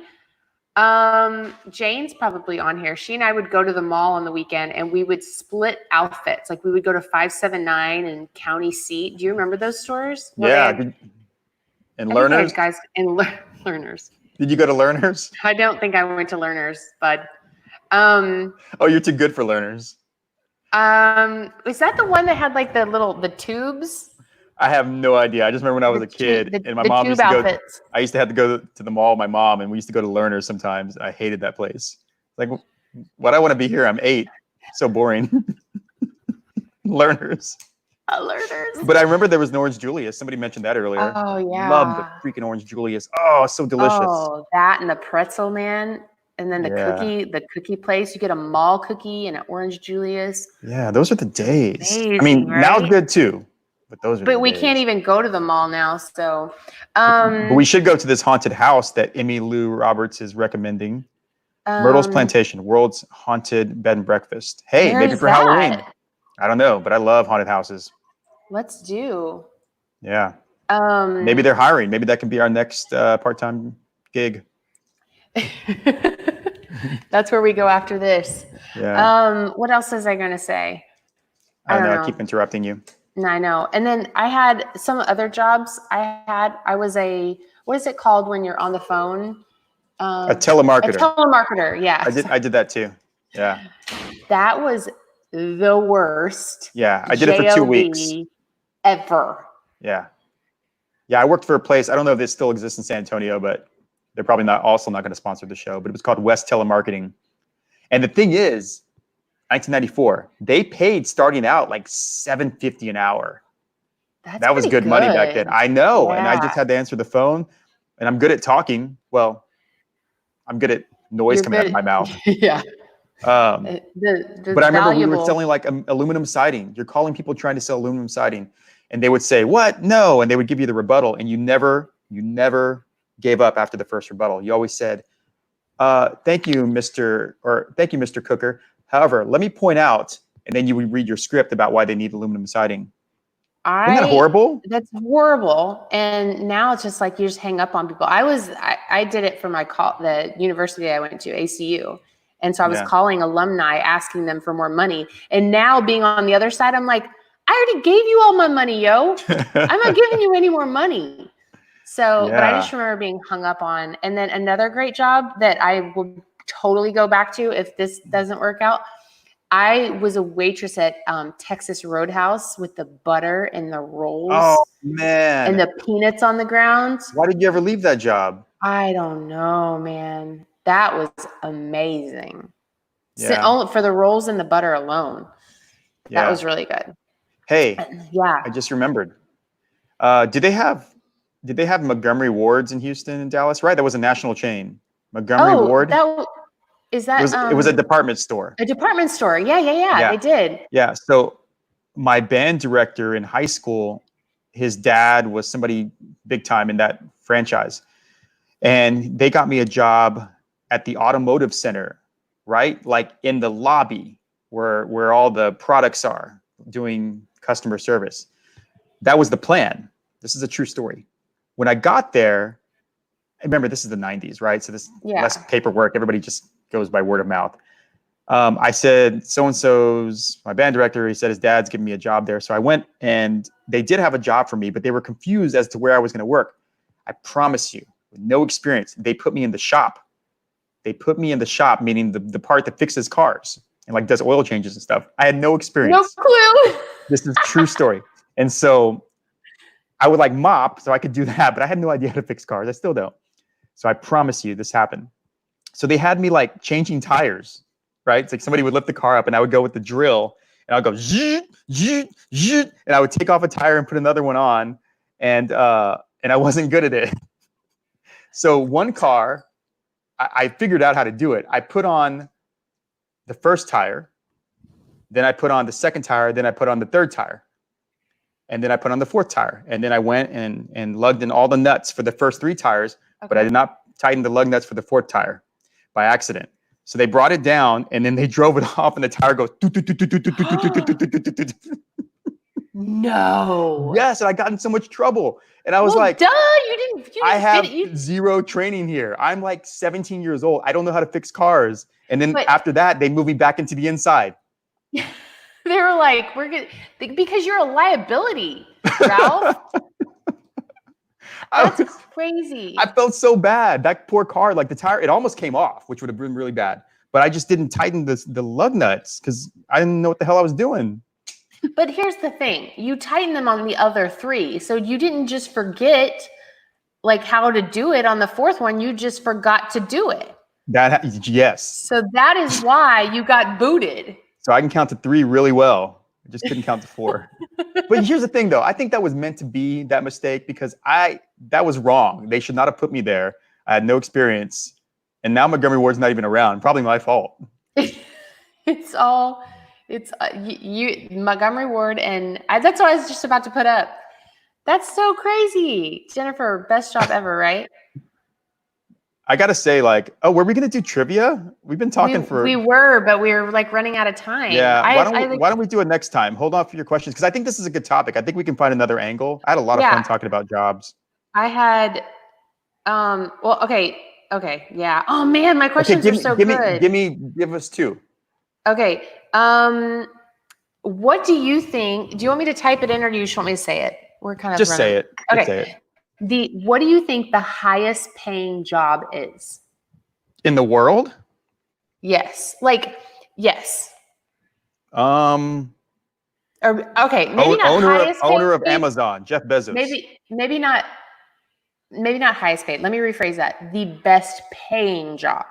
Jane's probably on here. She and I would go to the mall on the weekend, and we would split outfits. Like we would go to 579 and County Seat. Do you remember those stores? Yeah. And Learners? Guys, and Learners. Did you go to Learners? I don't think I went to Learners, bud. Oh, you're too good for Learners. Is that the one that had like the tubes? I have no idea. I just remember when I was a kid and my mom used to go. I used to have to go to the mall with my mom, and we used to go to Learners sometimes. I hated that place. Like, what? I want to be here. I'm 8. So boring. Learners. Learners. But I remember there was an Orange Julius. Somebody mentioned that earlier. Oh yeah. Love the freaking Orange Julius. Oh, so delicious. Oh, that and the pretzel, man. And then the cookie place. You get a mall cookie and an Orange Julius. Yeah, those are the days. Amazing, I mean, right? Now it's good too. But those are But we can't even go to the mall now. So but we should go to this haunted house that Emmy Lou Roberts is recommending. Myrtle's Plantation, world's haunted bed and breakfast. Hey, maybe for Halloween. I don't know, but I love haunted houses. Let's do. Yeah. Maybe they're hiring. Maybe that can be our next part-time gig. That's where we go after this. Yeah. What else was I going to say? I don't know. I keep interrupting you. No, I know. And then I had some other jobs. I was what is it called when you're on the phone? A telemarketer. A telemarketer, yeah. I did that too. Yeah. That was the worst. Yeah, I did it for 2 weeks. Ever. Yeah. Yeah, I worked for a place. I don't know if this still exists in San Antonio, but they're probably not going to sponsor the show. But it was called West Telemarketing. And the thing is, 1994, they paid starting out like $7.50 an hour. That was good money back then. I know. Yeah. And I just had to answer the phone. And I'm good at talking. Well, I'm good at noise coming out of my mouth. Yeah. But I remember we were selling like aluminum siding. You're calling people trying to sell aluminum siding, and they would say, "What? No," and they would give you the rebuttal, and you never gave up after the first rebuttal. You always said, Thank you, Mr. Cooker. However, let me point out, and then you would read your script about why they need aluminum siding. Isn't that horrible? That's horrible. And now it's just like you just hang up on people. I did it for the university I went to, ACU. And so I was calling alumni, asking them for more money. And now being on the other side, I'm like, I already gave you all my money, yo. I'm not giving you any more money. So, but I just remember being hung up on. And then another great job that I will totally go back to if this doesn't work out. I was a waitress at Texas Roadhouse with the butter and the rolls. Oh, man. And the peanuts on the ground. Why did you ever leave that job? I don't know, man. That was amazing. Yeah. Only for the rolls and the butter alone. That was really good. Hey, yeah. I just remembered. Did they have Montgomery Wards in Houston and Dallas? Right, that was a national chain. Montgomery Ward. It was a department store. A department store. Yeah. They did. Yeah. So my band director in high school, his dad was somebody big time in that franchise, and they got me a job at the automotive center, right? Like in the lobby where all the products are, doing customer service. That was the plan. This is a true story. When I got there, remember this is the 90s, right? So this less paperwork. Everybody just goes by word of mouth. I said, so-and-so's my band director. He said his dad's giving me a job there. So I went, and they did have a job for me, but they were confused as to where I was going to work. I promise you, with no experience, they put me in the shop. Meaning the part that fixes cars and like does oil changes and stuff. I had no experience. No clue. This is a true story. And so I would like mop, so I could do that, but I had no idea how to fix cars. I still don't. So I promise you this happened. So they had me like changing tires, right? It's like somebody would lift the car up and I would go with the drill and I'd go, zzz, zzz, zzz, and I would take off a tire and put another one on. And I wasn't good at it. So one car, I figured out how to do it. I put on the first tire, then I put on the second tire, then I put on the third tire, and then I put on the fourth tire. And then I went and lugged in all the nuts for the first three tires, but I did not tighten the lug nuts for the fourth tire by accident. So they brought it down and then they drove it off and the tire goes. No. Yes, and I got in so much trouble. And I was like, duh, you didn't I have zero training here. I'm like 17 years old. I don't know how to fix cars. And then after that, they moved me back into the inside. They were like, we're good because you're a liability, Ralph. That's crazy. I felt so bad. That poor car, like the tire, it almost came off, which would have been really bad. But I just didn't tighten the lug nuts because I didn't know what the hell I was doing. But here's the thing. You tighten them on the other three. So you didn't just forget like how to do it on the fourth one. You just forgot to do it. Yes. So that is why you got booted. So I can count to 3 really well. I just couldn't count to 4. But here's the thing, though. I think that was meant to be that mistake because that was wrong. They should not have put me there. I had no experience. And now Montgomery Ward's not even around. Probably my fault. It's Montgomery Ward. And that's what I was just about to put up. That's so crazy. Jennifer, best job ever, right? I got to say, like, were we going to do trivia? We've been talking We were, but we were like running out of time. Yeah. Why don't we do it next time? Hold on for your questions. Because I think this is a good topic. I think we can find another angle. I had a lot of fun talking about jobs. I had, okay. Yeah. Oh man, my questions are so good. Give us 2. Okay. What do you think? Do you want me to type it in or do you just want me to say it? We're kind of just say it. Okay. Just say it. What do you think the highest paying job is? In the world? Yes. Yes. Or okay, maybe not owner of Amazon, Jeff Bezos. Maybe not highest paid. Let me rephrase that. The best paying job.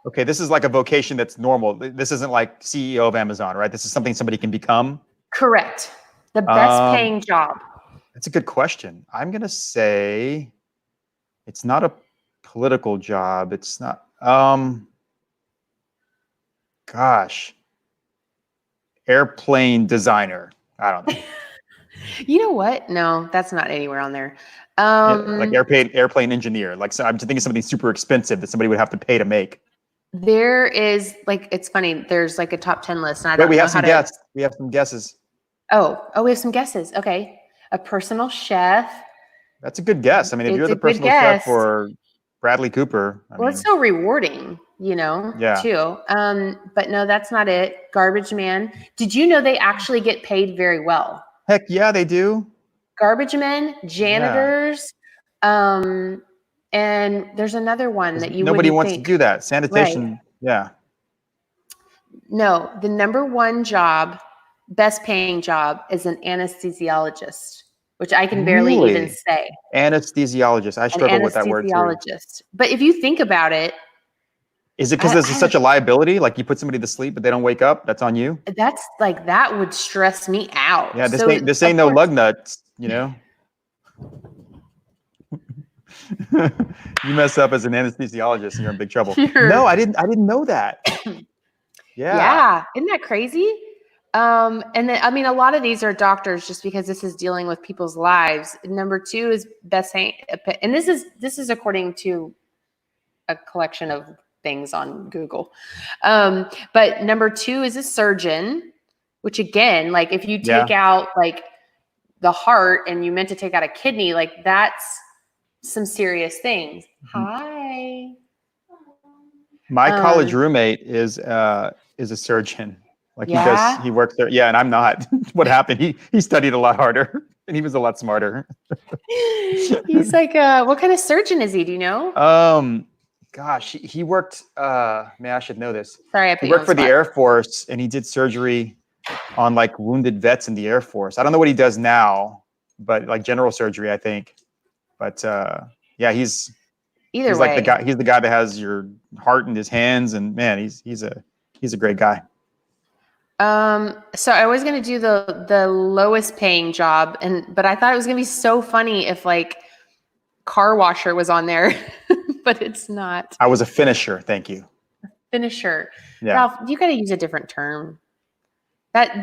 Okay, this is like a vocation that's normal. This isn't like CEO of Amazon, right? This is something somebody can become. Correct. The best paying job. That's a good question. I'm going to say it's not a political job. It's not, airplane designer. I don't know. You know what? No, that's not anywhere on there. Like airplane engineer. Like, so I'm just thinking something super expensive that somebody would have to pay to make. There is like, it's funny. There's like a top 10 list, and I Wait, don't we know have how some to. guesses. We have some guesses. Oh, we have some guesses. Okay, a personal chef. That's a good guess. I mean, if It's you're a the good personal chef guess. for Bradley Cooper, I Well, mean, it's so rewarding, yeah. too. But no, that's not it. Garbage man. Did you know they actually get paid very well? Heck yeah, they do. Garbage men, janitors, and there's another one that you Nobody wouldn't wants think. to do that. Right. Sanitation, yeah. No, the number one job, best paying job, is an anesthesiologist, which I can barely even Really? say. Anesthesiologist. I An struggle with that word too. anesthesiologist. But if you think about it, Is it because this is such a liability? Like you put somebody to sleep, but they don't wake up? That's on you? that's like, that would stress me out. Yeah, So this ain't no lug nuts, you know? You mess up as an anesthesiologist and you're in big trouble. No, I didn't know that. Yeah. Isn't that crazy? And then, I mean, a lot of these are doctors just because this is dealing with people's lives. Number two is best paying, and this is according to a collection of things on Google. But number two is a surgeon, which again, like if you take out like the heart and you meant to take out a kidney, like that's some serious things. Hi. My college roommate is a surgeon. Like he works there. Yeah, and I'm not. What happened? He studied a lot harder and he was a lot smarter. He's like, what kind of surgeon is he? Do you know? Gosh, he worked, man, I should know this. Sorry, I put he you on worked for the Air Force and he did surgery on like wounded vets in the Air Force. I don't know what he does now, but like general surgery, I think. But yeah, he's like the guy. He's the guy that has your heart in his hands, and man, he's a great guy. So I was gonna do the lowest paying job, but I thought it was gonna be so funny if like car washer was on there, but it's not. I was a finisher. Thank you. Finisher. Yeah. Ralph, you gotta use a different term.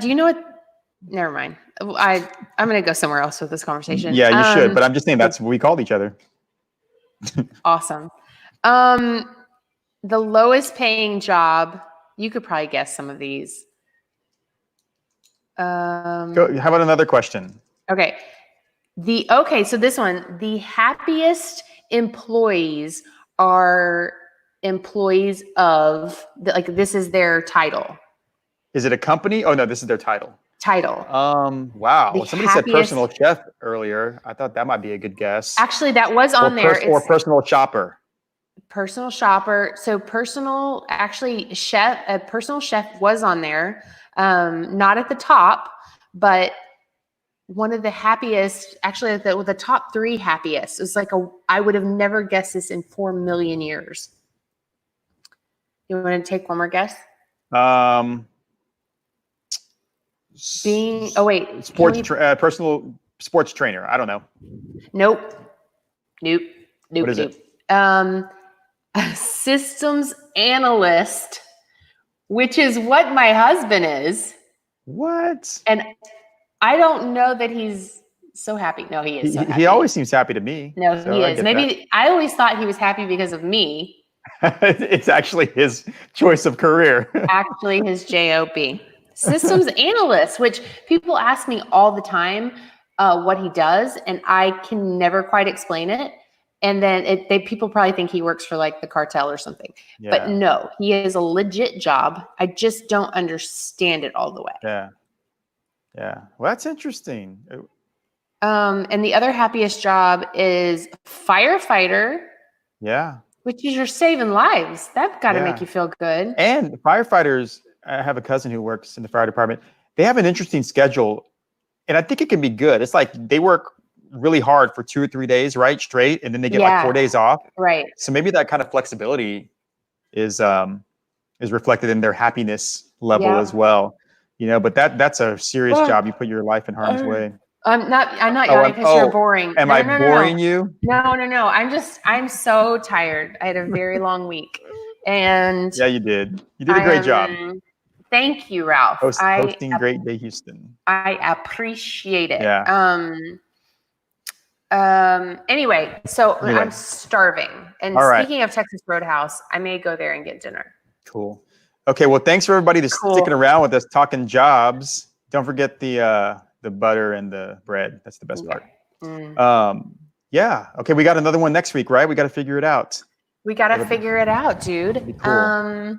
Do you know what? Never mind. I'm gonna go somewhere else with this conversation. Yeah, you should. But I'm just saying that's what we called each other. Awesome. The lowest paying job, you could probably guess some of these. How about another question? Okay. So this one, the happiest employees are employees of, like this is their title. Is it a company? Oh no, this is their title. Wow. Somebody said personal chef earlier. I thought that might be a good guess. Actually, that was on there. Or personal shopper. Personal shopper. So personal chef was on there. Not at the top, but one of the happiest, actually the top 3 happiest. It's like I would have never guessed this in 4 million years. You want to take one more guess? Personal sports trainer. I don't know. Nope. What is it? A systems analyst, which is what my husband is. What? And I don't know that he's so happy. No, he is so happy. He always seems happy to me. No, so he is. Maybe I always thought he was happy because of me. It's actually his choice of career. Actually, his job. Systems analyst, which people ask me all the time what he does, and I can never quite explain it. And then people probably think he works for like the cartel or something. Yeah. But no, he is a legit job. I just don't understand it all the way. Yeah. Yeah. Well, that's interesting. And the other happiest job is firefighter. Yeah. Which is you're saving lives. That's got to make you feel good. And firefighters, I have a cousin who works in the fire department. They have an interesting schedule, and I think it can be good. It's like they work really hard for 2 or 3 days, right, straight, and then they get like 4 days off. Right. So maybe that kind of flexibility is reflected in their happiness level as well. You know, but that's a serious job. You put your life in harm's way. I'm not yawning because you're boring. Am I boring you? No. I'm so tired. I had a very long week. And yeah, you did. You did a great job. Thank you, Ralph. Hosting Great Day Houston. I appreciate it. Yeah. Anyway, so I'm starving. And speaking of Texas Roadhouse, I may go there and get dinner. Cool. Okay, well, thanks for everybody to sticking around with us talking jobs. Don't forget the butter and the bread. That's the best part. Yeah. Okay, we got another one next week, right? We got to figure it out. We got to figure it out, dude. Cool.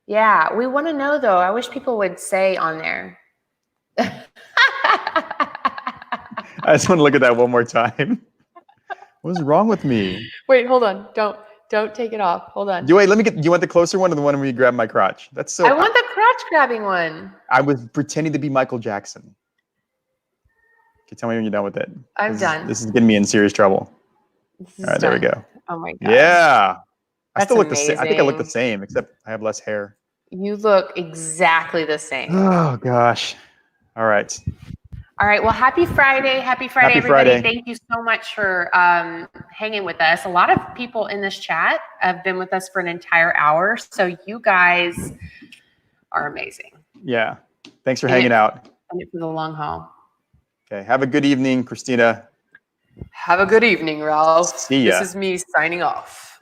Yeah, we want to know though. I wish people would say on there. I just want to look at that one more time. What's wrong with me? Wait, hold on. Don't take it off. Hold on. Do you want the closer one or the one where you grab my crotch? That's so. I want the crotch grabbing one. I was pretending to be Michael Jackson. Okay, tell me when you're done with it. I'm done. This is getting me in serious trouble. All right, there we go. Oh my god. Yeah. I still look amazing. the same. I think I look the same, except I have less hair. You look exactly the same. Oh gosh. All right. All right. Well, happy Friday. Happy Friday, everybody. Friday. Thank you so much for hanging with us. A lot of people in this chat have been with us for an entire hour. So you guys are amazing. Yeah. Thanks for hanging out. And it for the long haul. Okay. Have a good evening, Christina. Have a good evening, Ralph. See ya. This is me signing off.